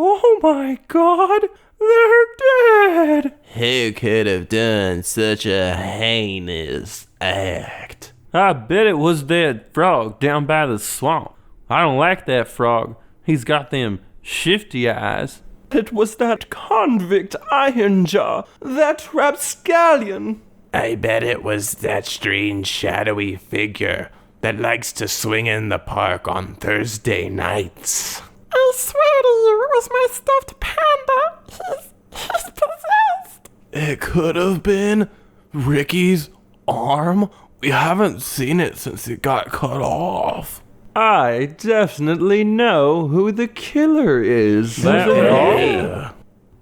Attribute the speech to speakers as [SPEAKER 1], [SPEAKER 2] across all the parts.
[SPEAKER 1] Oh my God, they're dead!
[SPEAKER 2] Who could have done such a heinous act?
[SPEAKER 1] I bet it was that frog down by the swamp. I don't like that frog. He's got them shifty eyes. It was that convict Ironjaw, that rapscallion.
[SPEAKER 2] I bet it was that strange shadowy figure that likes to swing in the park on Thursday nights.
[SPEAKER 3] I swear to you, it was my stuffed panda. He's possessed.
[SPEAKER 2] It could have been Ricky's arm. We haven't seen it since it got cut off.
[SPEAKER 1] I definitely know who the killer is.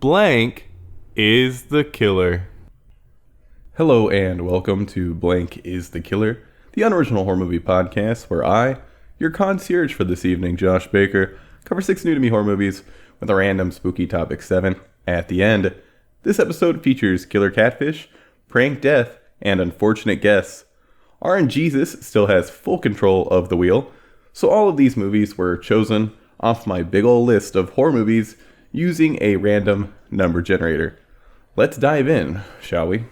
[SPEAKER 4] Blank is the killer. Hello and welcome to Blank is the Killer, the unoriginal horror movie podcast where I, your concierge for this evening, Josh Baker, cover 6 new-to-me horror movies with a random spooky topic 7 at the end. This episode features killer catfish, prank death, and unfortunate guests. RNGesus still has full control of the wheel, so all of these movies were chosen off my big ol' list of horror movies using a random number generator. Let's dive in, shall we?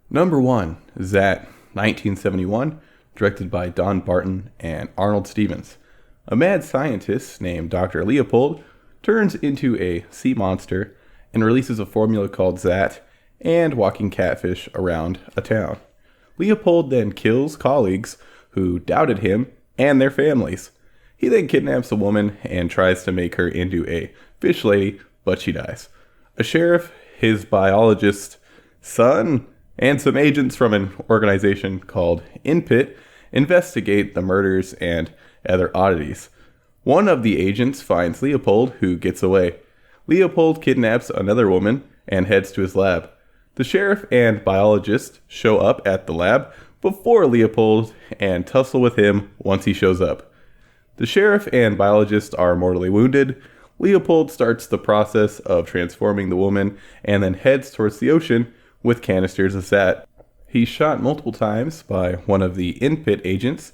[SPEAKER 4] Number 1, Zaat, 1971, directed by Don Barton and Arnold Stevens. A mad scientist named Dr. Leopold turns into a sea monster and releases a formula called Zaat and walking catfish around a town. Leopold then kills colleagues who doubted him and their families. He then kidnaps a woman and tries to make her into a fish lady, but she dies. A sheriff, his biologist's son, and some agents from an organization called InPit investigate the murders and other oddities. One of the agents finds Leopold, who gets away. Leopold kidnaps another woman and heads to his lab. The sheriff and biologist show up at the lab before Leopold and tussle with him once he shows up. The sheriff and biologist are mortally wounded. Leopold starts the process of transforming the woman and then heads towards the ocean with canisters of Zaat. He's shot multiple times by one of the InPit agents.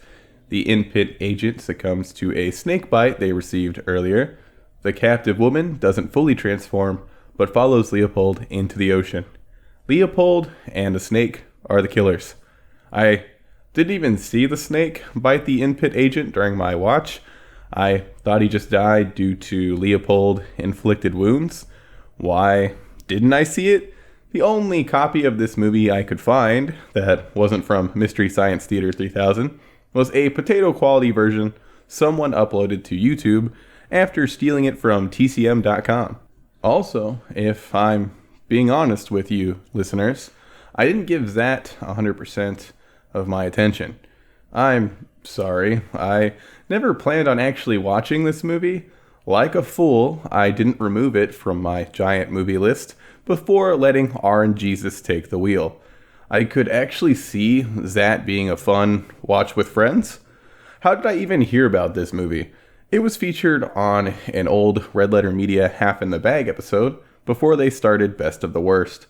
[SPEAKER 4] The InPit agent succumbs to a snake bite they received earlier. The captive woman doesn't fully transform, but follows Leopold into the ocean. Leopold and the snake are the killers. I didn't even see the snake bite the InPit agent during my watch. I thought he just died due to Leopold inflicted wounds. Why didn't I see it? The only copy of this movie I could find that wasn't from Mystery Science Theater 3000 was a potato quality version someone uploaded to YouTube after stealing it from tcm.com. Also, if I'm being honest with you listeners, I didn't give Zaat 100% of my attention. I'm sorry, I never planned on actually watching this movie. Like a fool, I didn't remove it from my giant movie list before letting RNGesus take the wheel. I could actually see Zaat being a fun watch with friends. How did I even hear about this movie? It was featured on an old Red Letter Media Half in the Bag episode before they started Best of the Worst.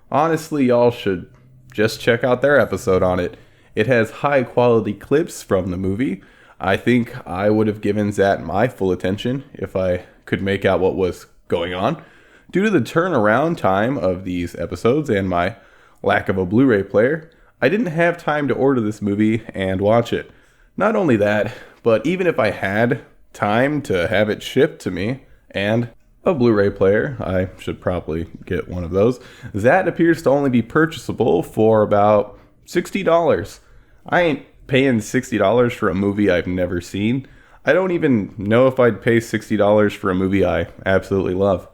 [SPEAKER 4] Honestly, y'all should just check out their episode on it. It has high quality clips from the movie. I think I would have given Zaat my full attention if I could make out what was going on. Due to the turnaround time of these episodes and my lack of a Blu-ray player, I didn't have time to order this movie and watch it. Not only that, but even if I had time to have it shipped to me and a Blu-ray player, I should probably get one of those, Zaat appears to only be purchasable for about $60. I ain't paying $60 for a movie I've never seen. I don't even know if I'd pay $60 for a movie I absolutely love.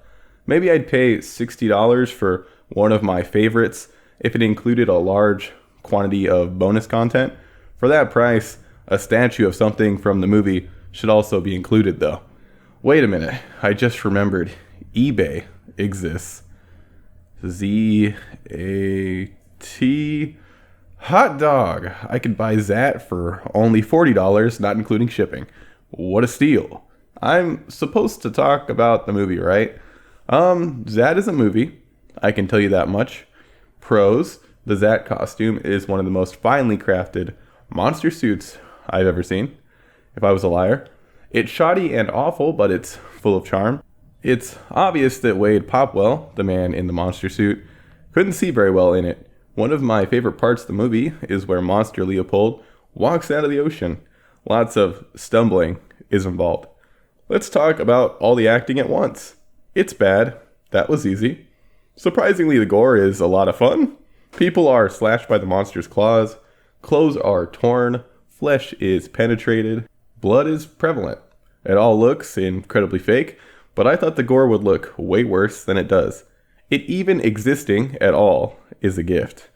[SPEAKER 4] Maybe I'd pay $60 for one of my favorites if it included a large quantity of bonus content. For that price, a statue of something from the movie should also be included though. Wait a minute, I just remembered eBay exists. Zaat hot dog. I could buy Zaat for only $40, not including shipping. What a steal. I'm supposed to talk about the movie, right? Zaat is a movie. I can tell you that much. Pros, the Zaat costume is one of the most finely crafted monster suits I've ever seen. If I was a liar. It's shoddy and awful, but it's full of charm. It's obvious that Wade Popwell, the man in the monster suit, couldn't see very well in it. One of my favorite parts of the movie is where Monster Leopold walks out of the ocean. Lots of stumbling is involved. Let's talk about all the acting at once. It's bad. That was easy. Surprisingly, the gore is a lot of fun. People are slashed by the monster's claws. Clothes are torn. Flesh is penetrated. Blood is prevalent. It all looks incredibly fake, but I thought the gore would look way worse than it does. It even existing at all is a gift.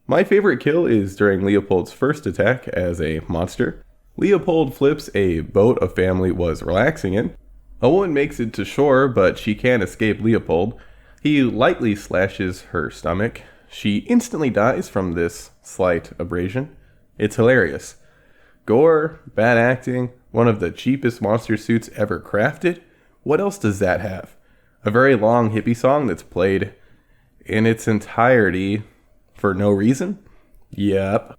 [SPEAKER 4] My favorite kill is during Leopold's first attack as a monster. Leopold flips a boat a family was relaxing in. A woman makes it to shore, but she can't escape Leopold. He lightly slashes her stomach. She instantly dies from this slight abrasion. It's hilarious. Gore, bad acting, one of the cheapest monster suits ever crafted. What else does that have? A very long hippie song that's played in its entirety for no reason? Yep.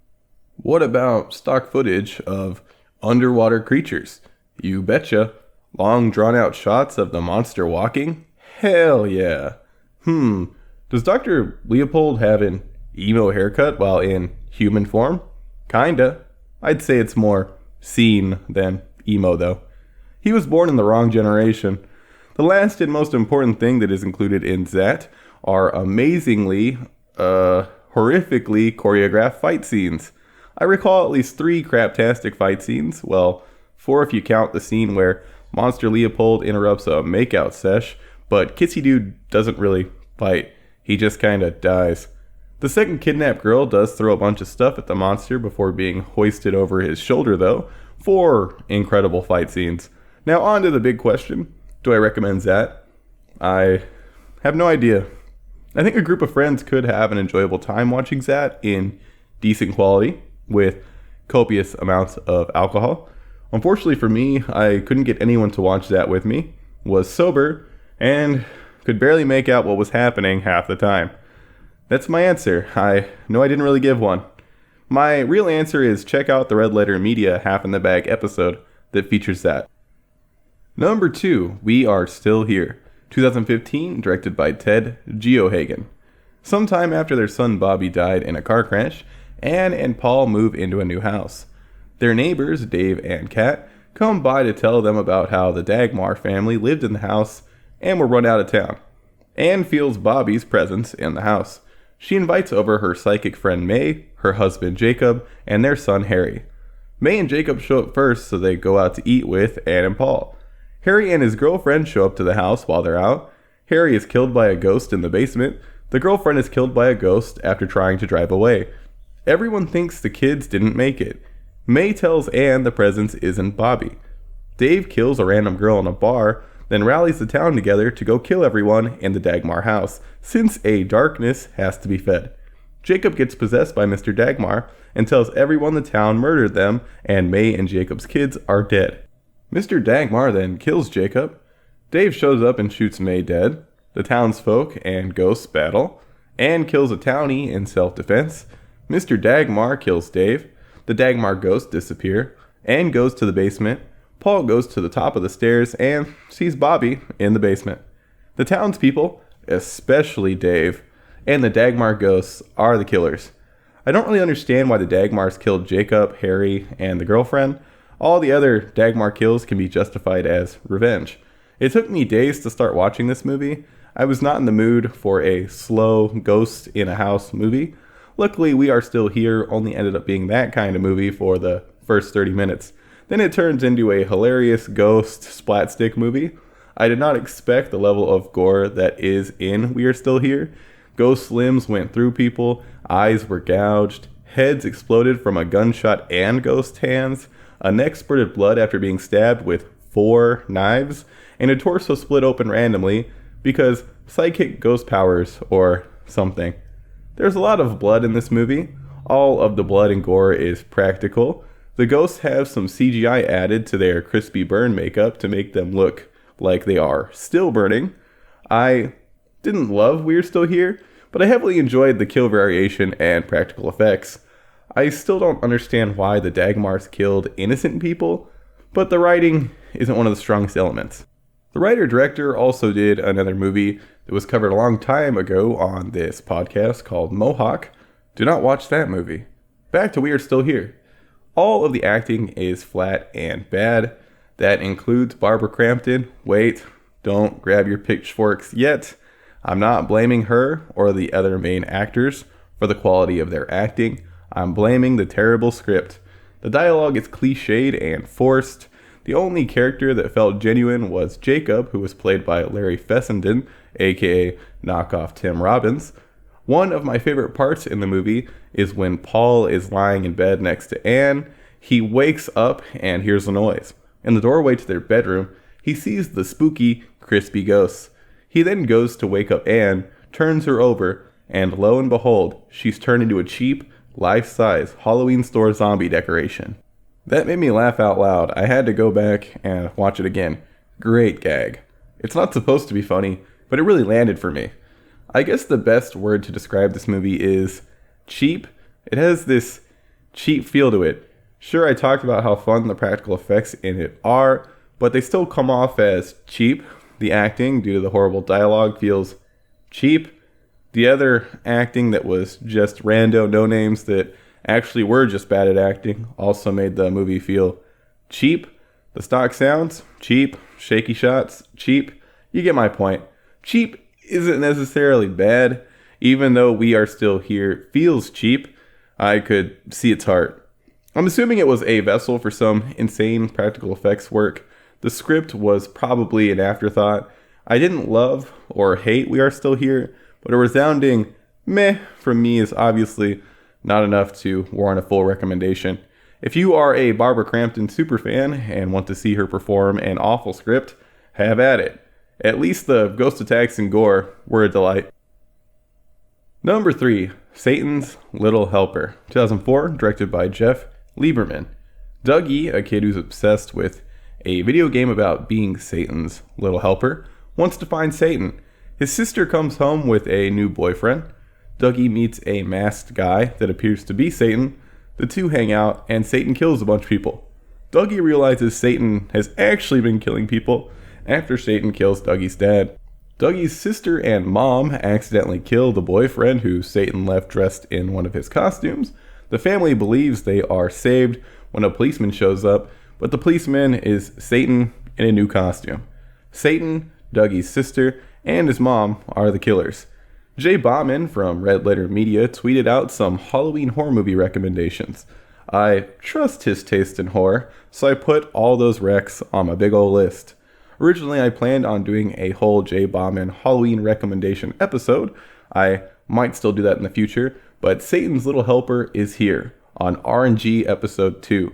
[SPEAKER 4] What about stock footage of underwater creatures? You betcha. Long drawn out shots of the monster walking? Hell yeah. Does Dr. Leopold have an emo haircut while in human form? Kinda. I'd say it's more scene than emo though. He was born in the wrong generation. The last and most important thing that is included in Zaat are amazingly, horrifically choreographed fight scenes. I recall at least 3 craptastic fight scenes, well, 4 if you count the scene where Monster Leopold interrupts a makeout sesh, but Kissy Dude doesn't really fight, he just kinda dies. The second kidnapped girl does throw a bunch of stuff at the monster before being hoisted over his shoulder though. 4 incredible fight scenes. Now on to the big question, do I recommend Zaat? I have no idea. I think a group of friends could have an enjoyable time watching Zaat in decent quality with copious amounts of alcohol. Unfortunately for me, I couldn't get anyone to watch Zaat with me, was sober, and could barely make out what was happening half the time. That's my answer. I know I didn't really give one. My real answer is check out the Red Letter Media Half in the Bag episode that features Zaat. Number 2, We Are Still Here, 2015, directed by Ted Geoghegan. Sometime after their son Bobby died in a car crash, Anne and Paul move into a new house. Their neighbors, Dave and Kat, come by to tell them about how the Dagmar family lived in the house and were run out of town. Anne feels Bobby's presence in the house. She invites over her psychic friend May, her husband Jacob, and their son Harry. May and Jacob show up first, so they go out to eat with Anne and Paul. Harry and his girlfriend show up to the house while they're out. Harry is killed by a ghost in the basement. The girlfriend is killed by a ghost after trying to drive away. Everyone thinks the kids didn't make it. May tells Anne the presence isn't Bobby. Dave kills a random girl in a bar, then rallies the town together to go kill everyone in the Dagmar house, since a darkness has to be fed. Jacob gets possessed by Mr. Dagmar and tells everyone the town murdered them and May and Jacob's kids are dead. Mr. Dagmar then kills Jacob. Dave shows up and shoots May dead. The townsfolk and ghosts battle. Anne kills a townie in self-defense. Mr. Dagmar kills Dave. The Dagmar ghosts disappear. Anne goes to the basement. Paul goes to the top of the stairs and sees Bobby in the basement. The townspeople, especially Dave, and the Dagmar ghosts are the killers. I don't really understand why the Dagmars killed Jacob, Harry, and the girlfriend. All the other Dagmar kills can be justified as revenge. It took me days to start watching this movie. I was not in the mood for a slow ghost in a house movie. Luckily, We Are Still Here only ended up being that kind of movie for the first 30 minutes. Then it turns into a hilarious ghost splat stick movie. I did not expect the level of gore that is in We Are Still Here. Ghost limbs went through people, eyes were gouged, heads exploded from a gunshot and ghost hands, a neck spurted blood after being stabbed with 4 knives, and a torso split open randomly because psychic ghost powers or something. There's a lot of blood in this movie. All of the blood and gore is practical. The ghosts have some CGI added to their crispy burn makeup to make them look like they are still burning. I didn't love We're Still Here, but I heavily enjoyed the kill variation and practical effects. I still don't understand why the Dagmars killed innocent people, but the writing isn't one of the strongest elements. The writer-director also did another movie that was covered a long time ago on this podcast called Mohawk. Do not watch that movie. Back to We Are Still Here. All of the acting is flat and bad. That includes Barbara Crampton. Wait, don't grab your pitchforks yet. I'm not blaming her or the other main actors for the quality of their acting. I'm blaming the terrible script. The dialogue is cliched and forced. The only character that felt genuine was Jacob, who was played by Larry Fessenden, aka knockoff Tim Robbins. One of my favorite parts in the movie is when Paul is lying in bed next to Anne. He wakes up and hears a noise. In the doorway to their bedroom, he sees the spooky, crispy ghosts. He then goes to wake up Anne, turns her over, and lo and behold, she's turned into a cheap, life-size Halloween store zombie decoration. That made me laugh out loud. I had to go back and watch it again. Great gag. It's not supposed to be funny, but it really landed for me. I guess the best word to describe this movie is cheap. It has this cheap feel to it. Sure, I talked about how fun the practical effects in it are, but they still come off as cheap. The acting, due to the horrible dialogue, feels cheap. The other acting that was just rando no-names that actually were just bad at acting also made the movie feel cheap. The stock sounds, cheap. Shaky shots, cheap. You get my point. Cheap isn't necessarily bad. Even though We Are Still Here feels cheap, I could see its heart. I'm assuming it was a vessel for some insane practical effects work. The script was probably an afterthought. I didn't love or hate We Are Still Here, but a resounding meh from me is obviously not enough to warrant a full recommendation. If you are a Barbara Crampton superfan and want to see her perform an awful script, have at it. At least the ghost attacks and gore were a delight. Number 3, Satan's Little Helper, 2004, directed by Jeff Lieberman. Dougie, a kid who's obsessed with a video game about being Satan's little helper, wants to find Satan. His sister comes home with a new boyfriend. Dougie meets a masked guy that appears to be Satan. The two hang out, and Satan kills a bunch of people. Dougie realizes Satan has actually been killing people after Satan kills Dougie's dad. Dougie's sister and mom accidentally kill the boyfriend who Satan left dressed in one of his costumes. The family believes they are saved when a policeman shows up, but the policeman is Satan in a new costume. Satan, Dougie's sister, and his mom are the killers. Jay Bauman from Red Letter Media tweeted out some Halloween horror movie recommendations. I trust his taste in horror, so I put all those recs on my big ol' list. Originally, I planned on doing a whole Jay Bauman Halloween recommendation episode. I might still do that in the future, but Satan's Little Helper is here on RNG episode 2.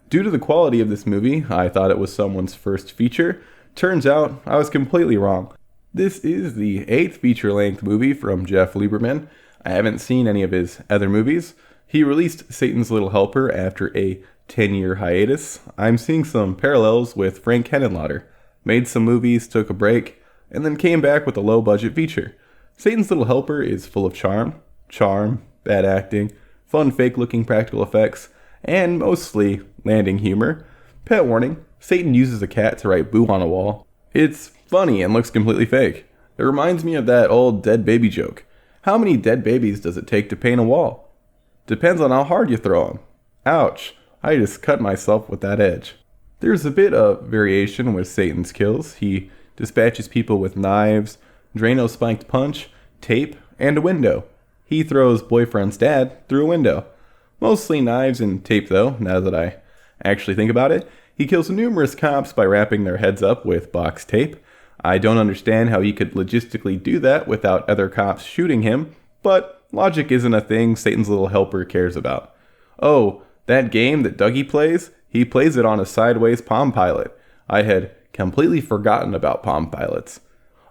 [SPEAKER 4] Due to the quality of this movie, I thought it was someone's first feature. Turns out, I was completely wrong. This is the 8th feature-length movie from Jeff Lieberman. I haven't seen any of his other movies. He released Satan's Little Helper after a 10-year hiatus. I'm seeing some parallels with Frank Henenlotter. Made some movies, took a break, and then came back with a low-budget feature. Satan's Little Helper is full of charm, bad acting, fun fake-looking practical effects, and mostly landing humor. Pet warning, Satan uses a cat to write boo on a wall. It's funny and looks completely fake. It reminds me of that old dead baby joke. How many dead babies does it take to paint a wall? Depends on how hard you throw them. Ouch, I just cut myself with that edge. There's a bit of variation with Satan's kills. He dispatches people with knives, Drano-spiked punch, tape, and a window. He throws boyfriend's dad through a window. Mostly knives and tape though, now that I actually think about it. He kills numerous cops by wrapping their heads up with box tape. I don't understand how he could logistically do that without other cops shooting him, but logic isn't a thing Satan's Little Helper cares about. Oh, that game that Dougie plays? He plays it on a sideways Palm Pilot. I had completely forgotten about Palm Pilots.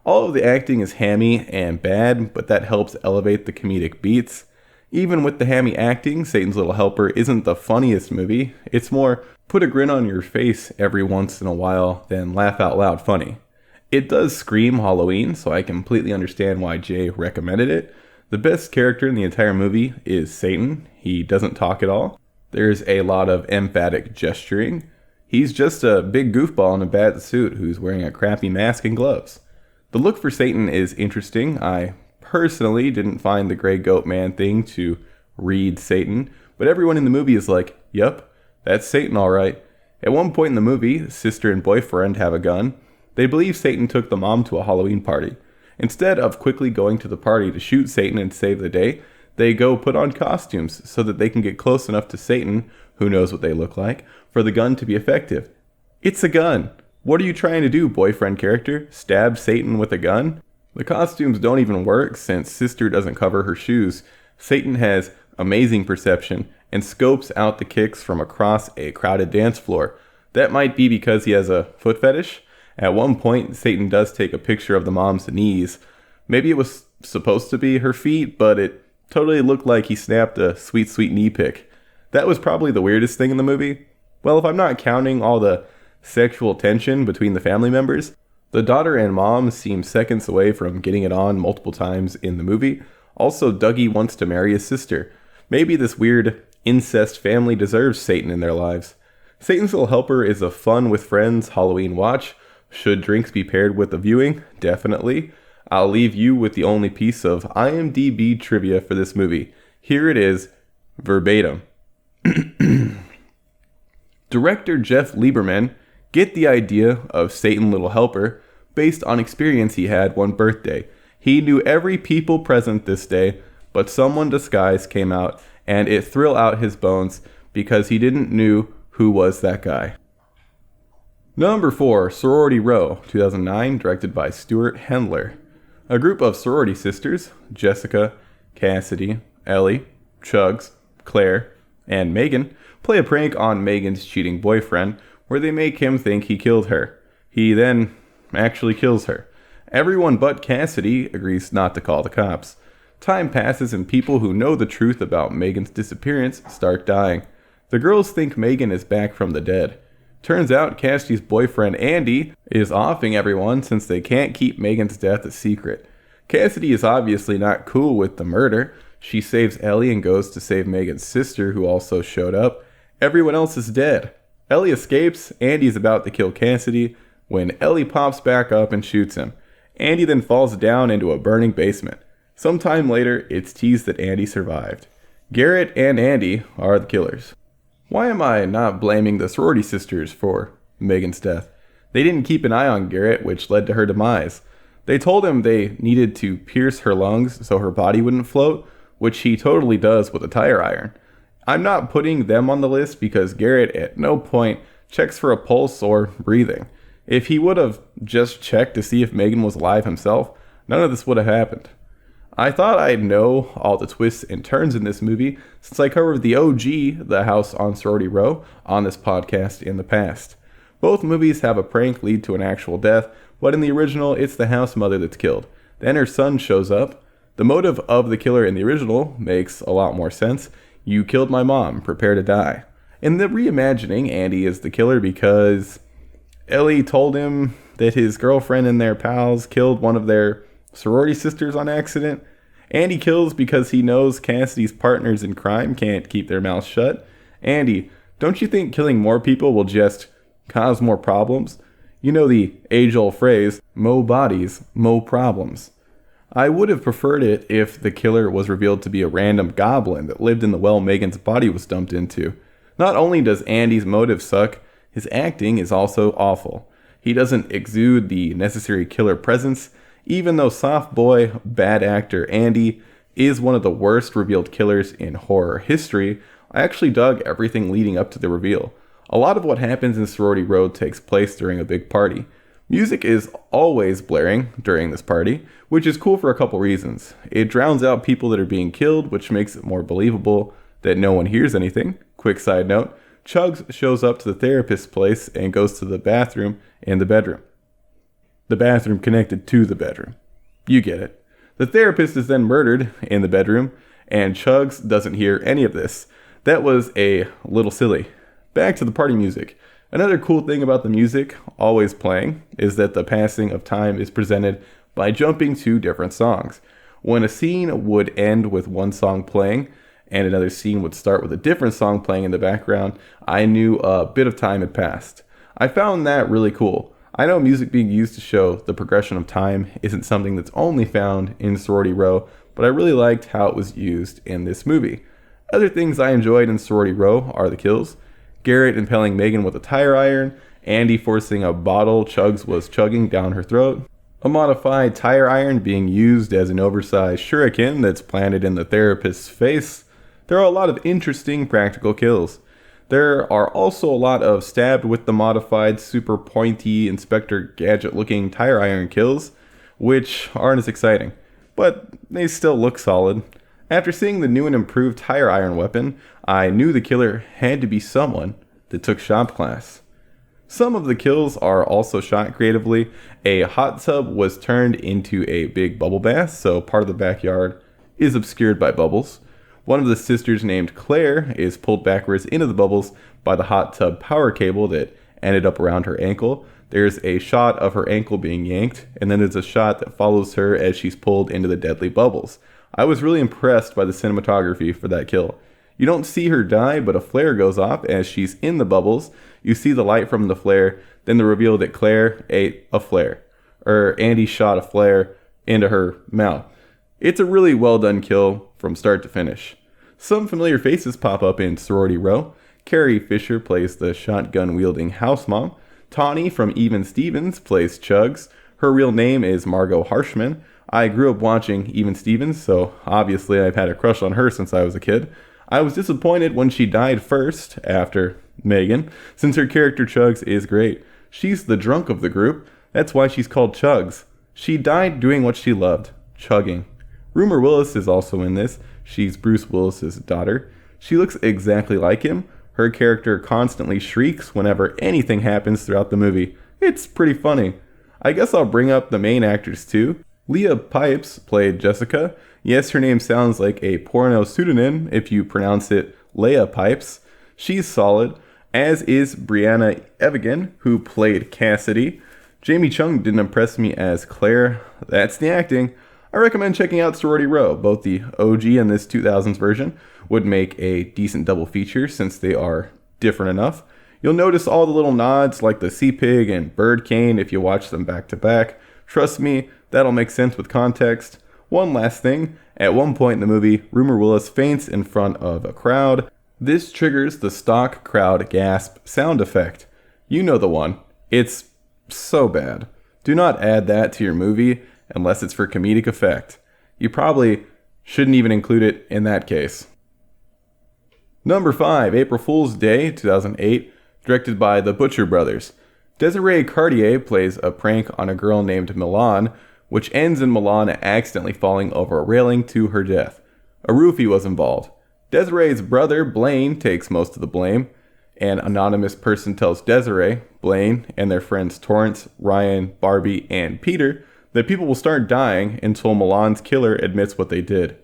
[SPEAKER 4] All of the acting is hammy and bad, but that helps elevate the comedic beats. Even with the hammy acting, Satan's Little Helper isn't the funniest movie. It's more put a grin on your face every once in a while than laugh out loud funny. It does scream Halloween, so I completely understand why Jay recommended it. The best character in the entire movie is Satan. He doesn't talk at all. There's a lot of emphatic gesturing. He's just a big goofball in a bad suit who's wearing a crappy mask and gloves. The look for Satan is interesting. I personally didn't find the gray goat man thing to read Satan, but everyone in the movie is like, yep, that's Satan all right. At one point in the movie, sister and boyfriend have a gun. They believe Satan took the mom to a Halloween party. Instead of quickly going to the party to shoot Satan and save the day, they go put on costumes so that they can get close enough to Satan, who knows what they look like, for the gun to be effective. It's a gun. What are you trying to do, boyfriend character? Stab Satan with a gun? The costumes don't even work since sister doesn't cover her shoes. Satan has amazing perception and scopes out the kicks from across a crowded dance floor. That might be because he has a foot fetish. At one point, Satan does take a picture of the mom's knees. Maybe it was supposed to be her feet, but it totally looked like he snapped a sweet, sweet knee pic. That was probably the weirdest thing in the movie. Well, if I'm not counting all the sexual tension between the family members, the daughter and mom seem seconds away from getting it on multiple times in the movie. Also, Dougie wants to marry his sister. Maybe this weird incest family deserves Satan in their lives. Satan's Little Helper is a fun with friends Halloween watch. Should drinks be paired with the viewing? Definitely. I'll leave you with the only piece of IMDb trivia for this movie. Here it is, verbatim. Director Jeff Lieberman get the idea of Satan Little Helper based on experience he had one birthday. He knew every people present this day, but someone disguised came out and it thrill out his bones because he didn't knew who was that guy. Number 4, Sorority Row, 2009, directed by Stewart Hendler. A group of sorority sisters, Jessica, Cassidy, Ellie, Chugs, Claire, and Megan, play a prank on Megan's cheating boyfriend where they make him think he killed her. He then actually kills her. Everyone but Cassidy agrees not to call the cops. Time passes and people who know the truth about Megan's disappearance start dying. The girls think Megan is back from the dead. Turns out Cassidy's boyfriend Andy is offing everyone since they can't keep Megan's death a secret. Cassidy is obviously not cool with the murder. She saves Ellie and goes to save Megan's sister who also showed up. Everyone else is dead. Ellie escapes. Andy's about to kill Cassidy when Ellie pops back up and shoots him. Andy then falls down into a burning basement. Sometime later, it's teased that Andy survived. Garrett and Andy are the killers. Why am I not blaming the sorority sisters for Megan's death? They didn't keep an eye on Garrett, which led to her demise. They told him they needed to pierce her lungs so her body wouldn't float, which he totally does with a tire iron. I'm not putting them on the list because Garrett at no point checks for a pulse or breathing. If he would have just checked to see if Megan was alive himself, none of this would have happened. I thought I'd know all the twists and turns in this movie since I covered the OG, The House on Sorority Row, on this podcast in the past. Both movies have a prank lead to an actual death, but in the original, it's the house mother that's killed. Then her son shows up. The motive of the killer in the original makes a lot more sense. You killed my mom, prepare to die. In the reimagining, Andy is the killer because Ellie told him that his girlfriend and their pals killed one of their sorority sisters on accident. Andy kills because he knows Cassidy's partners in crime can't keep their mouths shut. Andy, don't you think killing more people will just cause more problems? You know the age-old phrase, mo bodies, mo problems. I would have preferred it if the killer was revealed to be a random goblin that lived in the well Megan's body was dumped into. Not only does Andy's motive suck, his acting is also awful. He doesn't exude the necessary killer presence. Even though soft boy, bad actor Andy is one of the worst revealed killers in horror history, I actually dug everything leading up to the reveal. A lot of what happens in Sorority Row takes place during a big party. Music is always blaring during this party, which is cool for a couple reasons. It drowns out people that are being killed, which makes it more believable that no one hears anything. Quick side note, Chugs shows up to the therapist's place and goes to the bathroom in the bedroom. The bathroom connected to the bedroom. You get it. The therapist is then murdered in the bedroom, and Chugs doesn't hear any of this. That was a little silly. Back to the party music. Another cool thing about the music, always playing, is that the passing of time is presented by jumping to different songs. When a scene would end with one song playing, and another scene would start with a different song playing in the background, I knew a bit of time had passed. I found that really cool. I know music being used to show the progression of time isn't something that's only found in Sorority Row, but I really liked how it was used in this movie. Other things I enjoyed in Sorority Row are the kills. Garrett impaling Megan with a tire iron, Andy forcing a bottle Chugs was chugging down her throat, a modified tire iron being used as an oversized shuriken that's planted in the therapist's face. There are a lot of interesting practical kills. There are also a lot of stabbed with the modified super pointy Inspector Gadget looking tire iron kills, which aren't as exciting, but they still look solid. After seeing the new and improved tire iron weapon, I knew the killer had to be someone that took shop class. Some of the kills are also shot creatively. A hot tub was turned into a big bubble bath, so part of the backyard is obscured by bubbles. One of the sisters, named Claire, is pulled backwards into the bubbles by the hot tub power cable that ended up around her ankle. There's a shot of her ankle being yanked, and then there's a shot that follows her as she's pulled into the deadly bubbles. I was really impressed by the cinematography for that kill. You don't see her die, but a flare goes off as she's in the bubbles. You see the light from the flare, then the reveal that Claire ate a flare, or Andy shot a flare into her mouth. It's a really well done kill from start to finish. Some familiar faces pop up in Sorority Row. Carrie Fisher plays the shotgun-wielding house mom. Tawny from Even Stevens plays Chugs. Her real name is Margot Harshman. I grew up watching Even Stevens, so obviously I've had a crush on her since I was a kid. I was disappointed when she died first, after Megan, since her character Chugs is great. She's the drunk of the group. That's why she's called Chugs. She died doing what she loved, chugging. Rumor Willis is also in this. She's Bruce Willis's daughter. She looks exactly like him. Her character constantly shrieks whenever anything happens throughout the movie. It's pretty funny. I guess I'll bring up the main actors too. Leah Pipes played Jessica. Yes, her name sounds like a porno pseudonym if you pronounce it Leia Pipes. She's solid, as is Brianna Evigan, who played Cassidy. Jamie Chung didn't impress me as Claire. That's the acting. I recommend checking out Sorority Row. Both the OG and this 2000s version would make a decent double feature since they are different enough. You'll notice all the little nods like the sea pig and bird cane if you watch them back to back. Trust me, that'll make sense with context. One last thing, at one point in the movie, Rumor Willis faints in front of a crowd. This triggers the stock crowd gasp sound effect. You know the one. It's so bad. Do not add that to your movie unless it's for comedic effect. You probably shouldn't even include it in that case. Number 5, April Fool's Day, 2008, directed by the Butcher Brothers. Desiree Cartier plays a prank on a girl named Milan, which ends in Milan accidentally falling over a railing to her death. A roofie was involved. Desiree's brother, Blaine, takes most of the blame. An anonymous person tells Desiree, Blaine, and their friends Torrance, Ryan, Barbie, and Peter that people will start dying until Milan's killer admits what they did.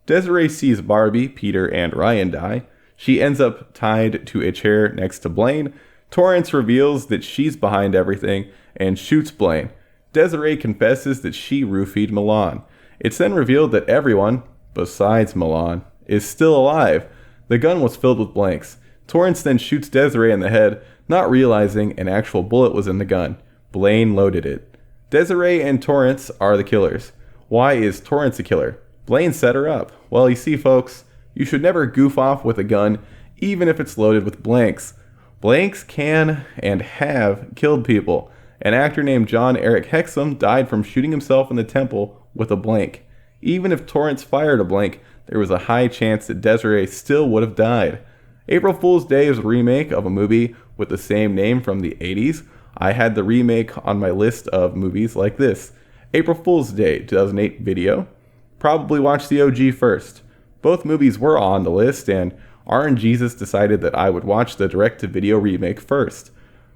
[SPEAKER 4] Desiree sees Barbie, Peter, and Ryan die. She ends up tied to a chair next to Blaine. Torrance reveals that she's behind everything and shoots Blaine. Desiree confesses that she roofied Milan. It's then revealed that everyone, besides Milan, is still alive. The gun was filled with blanks. Torrance then shoots Desiree in the head, not realizing an actual bullet was in the gun. Blaine loaded it. Desiree and Torrance are the killers. Why is Torrance a killer? Blaine set her up. Well, you see, folks, you should never goof off with a gun, even if it's loaded with blanks. Blanks can and have killed people. An actor named John Eric Hexum died from shooting himself in the temple with a blank. Even if Torrance fired a blank, there was a high chance that Desiree still would have died. April Fool's Day is a remake of a movie with the same name from the 80s. I had the remake on my list of movies like this. April Fool's Day 2008 video. Probably watch the OG first. Both movies were on the list, and RNGesus decided that I would watch the direct-to-video remake first.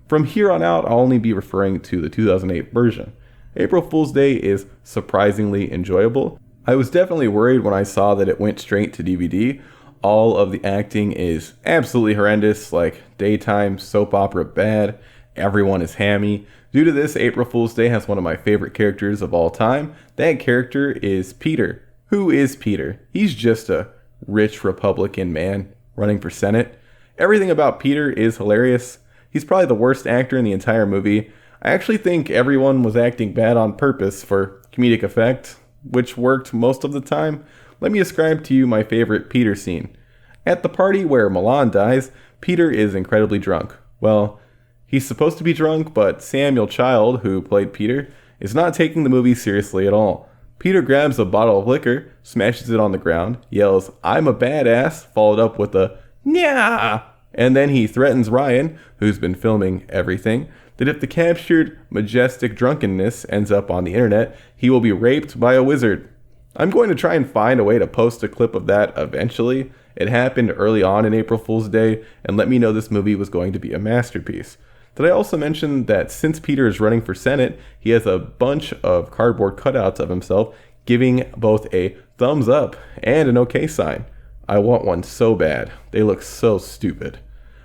[SPEAKER 4] From here on out, I'll only be referring to the 2008 version. April Fool's Day is surprisingly enjoyable. I was definitely worried when I saw that it went straight to DVD. All of the acting is absolutely horrendous, like daytime soap opera bad. Everyone is hammy. Due to this, April Fool's Day has one of my favorite characters of all time. That character is Peter. Who is Peter? He's just a rich Republican man running for Senate. Everything about Peter is hilarious. He's probably the worst actor in the entire movie. I actually think everyone was acting bad on purpose for comedic effect, which worked most of the time. Let me describe to you my favorite Peter scene. At the party where Milan dies, Peter is incredibly drunk. Well, he's supposed to be drunk, but Samuel Child, who played Peter, is not taking the movie seriously at all. Peter grabs a bottle of liquor, smashes it on the ground, yells, "I'm a badass," followed up with a "Nyah!" And then he threatens Ryan, who's been filming everything, that if the captured majestic drunkenness ends up on the internet, he will be raped by a wizard. I'm going to try and find a way to post a clip of that eventually. It happened early on in April Fool's Day, and let me know this movie was going to be a masterpiece. Did I also mention that since Peter is running for Senate, he has a bunch of cardboard cutouts of himself giving both a thumbs up and an okay sign? I want one so bad. They look so stupid.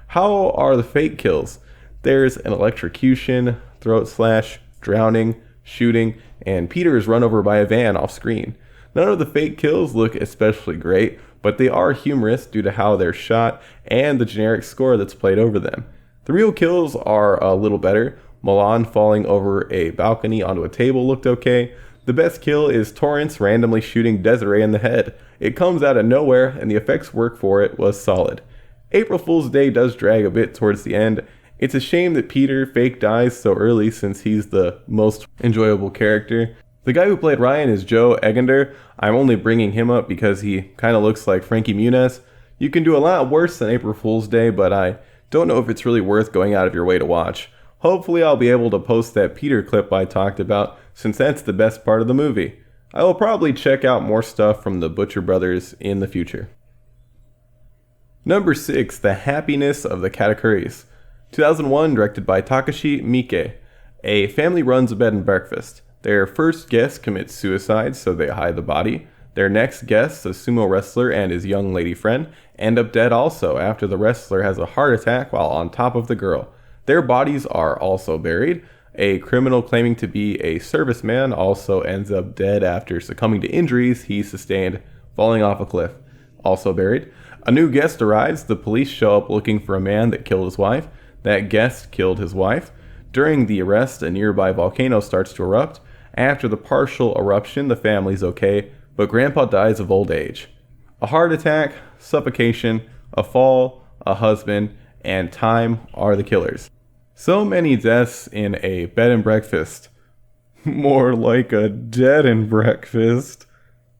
[SPEAKER 4] How are the fake kills? There's an electrocution, throat slash, drowning, shooting, and Peter is run over by a van off screen. None of the fake kills look especially great, but they are humorous due to how they're shot and the generic score that's played over them. The real kills are a little better. Milan falling over a balcony onto a table looked okay. The best kill is Torrance randomly shooting Desiree in the head. It comes out of nowhere, and the effects work for it was solid. April Fool's Day does drag a bit towards the end. It's a shame that Peter fake dies so early since he's the most enjoyable character. The guy who played Ryan is Joe Egender. I'm only bringing him up because he kind of looks like Frankie Muniz. You can do a lot worse than April Fool's Day, but I don't know if it's really worth going out of your way to watch. Hopefully I'll be able to post that Peter clip I talked about, since that's the best part of the movie. I will probably check out more stuff from the Butcher Brothers in the future. Number 6, The Happiness of the Katakuris. 2001, directed by Takashi Miike. A family runs a bed and breakfast. Their first guest commits suicide, so they hide the body. Their next guest, a sumo wrestler and his young lady friend, end up dead also after the wrestler has a heart attack while on top of the girl. Their bodies are also buried. A criminal claiming to be a serviceman also ends up dead after succumbing to injuries he sustained falling off a cliff. Also buried. A new guest arrives. The police show up looking for a man that killed his wife. That guest killed his wife. During the arrest, a nearby volcano starts to erupt. After the partial eruption, the family's okay, but Grandpa dies of old age. A heart attack, suffocation, a fall, a husband, and time are the killers. So many deaths in a bed and breakfast. More like a dead and breakfast.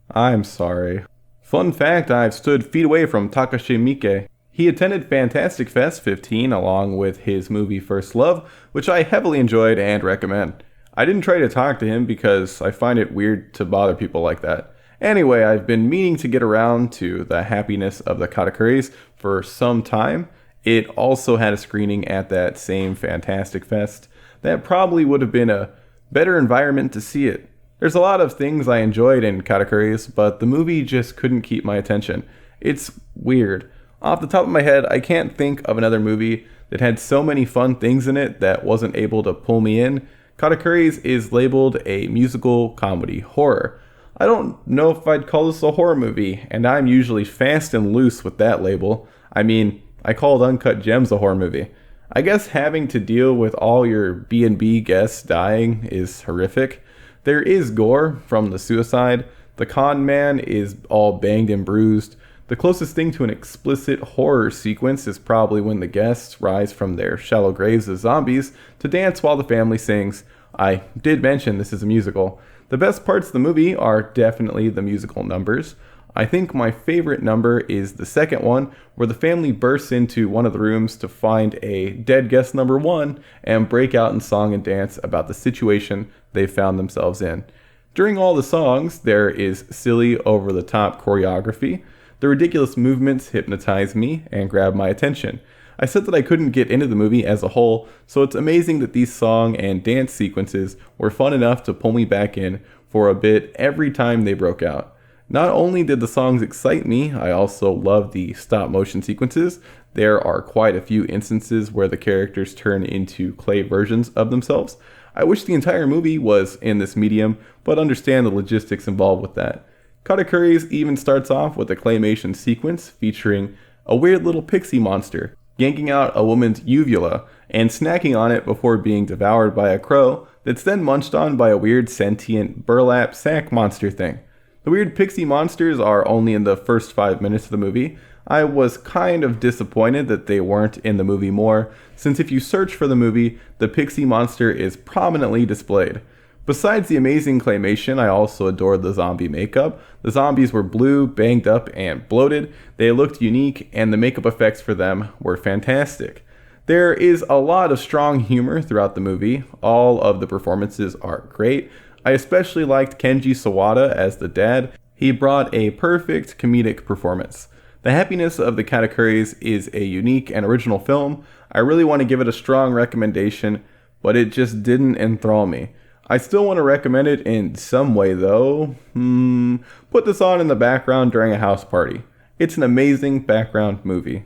[SPEAKER 4] I'm sorry. Fun fact, I've stood feet away from Takashi Miike. He attended Fantastic Fest 15 along with his movie First Love, which I heavily enjoyed and recommend. I didn't try to talk to him because I find it weird to bother people like that. Anyway, I've been meaning to get around to The Happiness of the Katakuris for some time. It also had a screening at that same Fantastic Fest. That probably would have been a better environment to see it. There's a lot of things I enjoyed in Katakuris, but the movie just couldn't keep my attention. It's weird. Off the top of my head, I can't think of another movie that had so many fun things in it that wasn't able to pull me in. Katakuris is labeled a musical comedy horror. I don't know if I'd call this a horror movie, and I'm usually fast and loose with that label. I mean, I called Uncut Gems a horror movie. I guess having to deal with all your B&B guests dying is horrific. There is gore from the suicide. The con man is all banged and bruised. The closest thing to an explicit horror sequence is probably when the guests rise from their shallow graves as zombies to dance while the family sings. I did mention this is a musical. The best parts of the movie are definitely the musical numbers. I think my favorite number is the second one, where the family bursts into one of the rooms to find a dead guest number 1 and break out in song and dance about the situation they found themselves in. During all the songs, there is silly, over-the-top choreography. The ridiculous movements hypnotize me and grab my attention. I said that I couldn't get into the movie as a whole, so it's amazing that these song and dance sequences were fun enough to pull me back in for a bit every time they broke out. Not only did the songs excite me, I also love the stop motion sequences. There are quite a few instances where the characters turn into clay versions of themselves. I wish the entire movie was in this medium, but understand the logistics involved with that. Katakuris even starts off with a claymation sequence featuring a weird little pixie monster yanking out a woman's uvula and snacking on it before being devoured by a crow that's then munched on by a weird sentient burlap sack monster thing. The weird pixie monsters are only in the first 5 minutes of the movie. I was kind of disappointed that they weren't in the movie more, since if you search for the movie, the pixie monster is prominently displayed. Besides the amazing claymation, I also adored the zombie makeup. The zombies were blue, banged up, and bloated. They looked unique, and the makeup effects for them were fantastic. There is a lot of strong humor throughout the movie. All of the performances are great. I especially liked Kenji Sawada as the dad. He brought a perfect comedic performance. The Happiness of the Katakuris is a unique and original film. I really want to give it a strong recommendation, but it just didn't enthrall me. I still want to recommend it in some way though. Put this on in the background during a house party. It's an amazing background movie.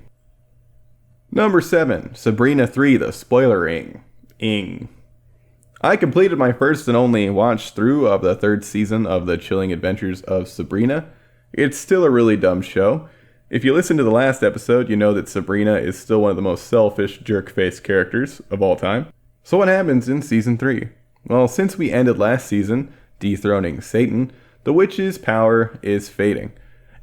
[SPEAKER 4] Number 7, Sabrina 3, The Spoilering. I completed my first and only watch through of the 3rd season of The Chilling Adventures of Sabrina. It's still a really dumb show. If you listen to the last episode, you know that Sabrina is still one of the most selfish jerk-face characters of all time. So what happens in Season 3? Well, since we ended last season, dethroning Satan, the witch's power is fading.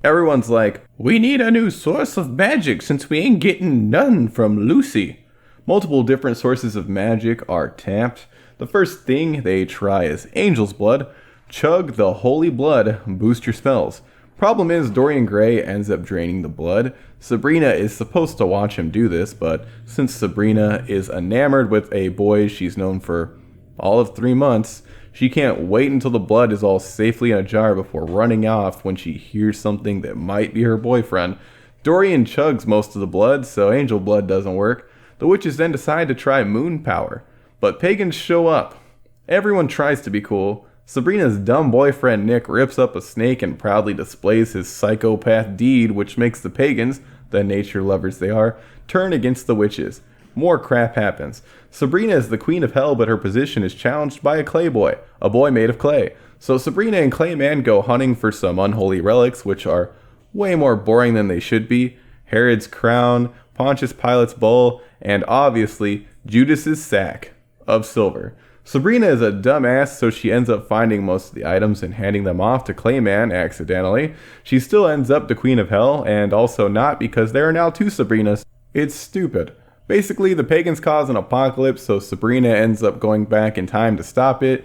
[SPEAKER 4] Everyone's like, we need a new source of magic since we ain't getting none from Lucy. Multiple different sources of magic are tapped. The first thing they try is angel's blood. Chug the holy blood, boost your spells. Problem is, Dorian Gray ends up draining the blood. Sabrina is supposed to watch him do this, but since Sabrina is enamored with a boy she's known for all of 3 months, she can't wait until the blood is all safely in a jar before running off when she hears something that might be her boyfriend. Dorian chugs most of the blood, so angel blood doesn't work. The witches then decide to try moon power, but pagans show up. Everyone tries to be cool. Sabrina's dumb boyfriend Nick rips up a snake and proudly displays his psychopath deed, which makes the pagans, the nature lovers they are, turn against the witches. More crap happens. Sabrina is the queen of hell, but her position is challenged by a clay boy, a boy made of clay. So Sabrina and Clayman go hunting for some unholy relics, which are way more boring than they should be. Herod's crown, Pontius Pilate's bowl, and obviously Judas's sack of silver. Sabrina is a dumbass, so she ends up finding most of the items and handing them off to Clayman accidentally. She still ends up the queen of hell, and also not because there are now 2 Sabrinas. It's stupid. Basically, the pagans cause an apocalypse, so Sabrina ends up going back in time to stop it.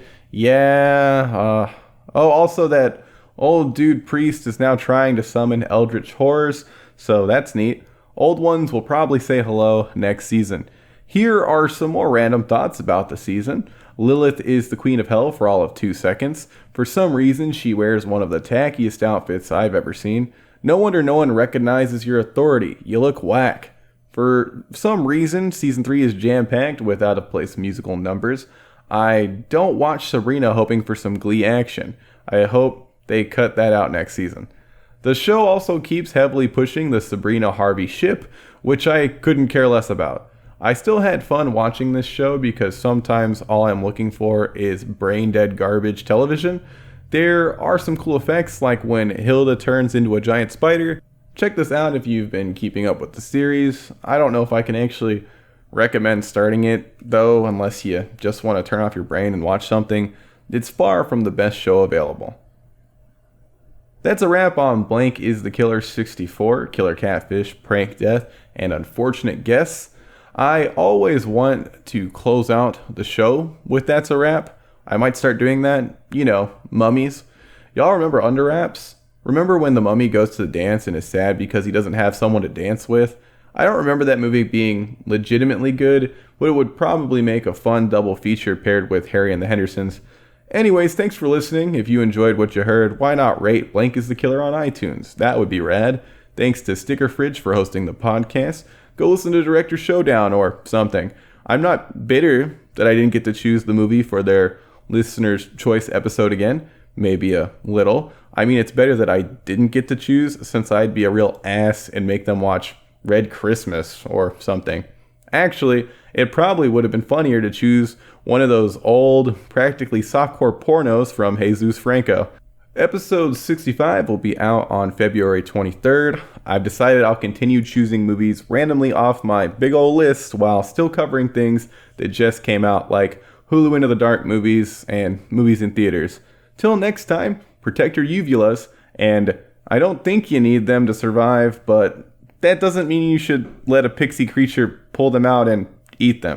[SPEAKER 4] Also that old dude priest is now trying to summon eldritch horrors, so that's neat. Old ones will probably say hello next season. Here are some more random thoughts about the season. Lilith is the queen of hell for all of 2 seconds. For some reason, she wears one of the tackiest outfits I've ever seen. No wonder no one recognizes your authority. You look whack. For some reason, Season 3 is jam-packed with out-of-place musical numbers. I don't watch Sabrina hoping for some Glee action. I hope they cut that out next season. The show also keeps heavily pushing the Sabrina Harvey ship, which I couldn't care less about. I still had fun watching this show because sometimes all I'm looking for is brain-dead garbage television. There are some cool effects, like when Hilda turns into a giant spider. Check this out if you've been keeping up with the series. I don't know if I can actually recommend starting it, though, unless you just want to turn off your brain and watch something. It's far from the best show available. That's a wrap on Blank is the Killer 64, Killer Catfish, Prank Death, and Unfortunate Guests. I always want to close out the show with That's a Wrap. I might start doing that. You know, mummies. Y'all remember Under Wraps? Remember when the mummy goes to the dance and is sad because he doesn't have someone to dance with? I don't remember that movie being legitimately good, but it would probably make a fun double feature paired with Harry and the Hendersons. Anyways, thanks for listening. If you enjoyed what you heard, why not rate Blank is the Killer on iTunes? That would be rad. Thanks to Sticker Fridge for hosting the podcast. Go listen to Director Showdown or something. I'm not bitter that I didn't get to choose the movie for their listener's choice episode again. Maybe a little. I mean, it's better that I didn't get to choose, since I'd be a real ass and make them watch Red Christmas or something. Actually, it probably would have been funnier to choose one of those old, practically softcore pornos from Jesus Franco. Episode 65 will be out on February 23rd. I've decided I'll continue choosing movies randomly off my big ol' list while still covering things that just came out, like Hulu Into the Dark movies and movies in theaters. Till next time, protect your uvulas, and I don't think you need them to survive, but that doesn't mean you should let a pixie creature pull them out and eat them.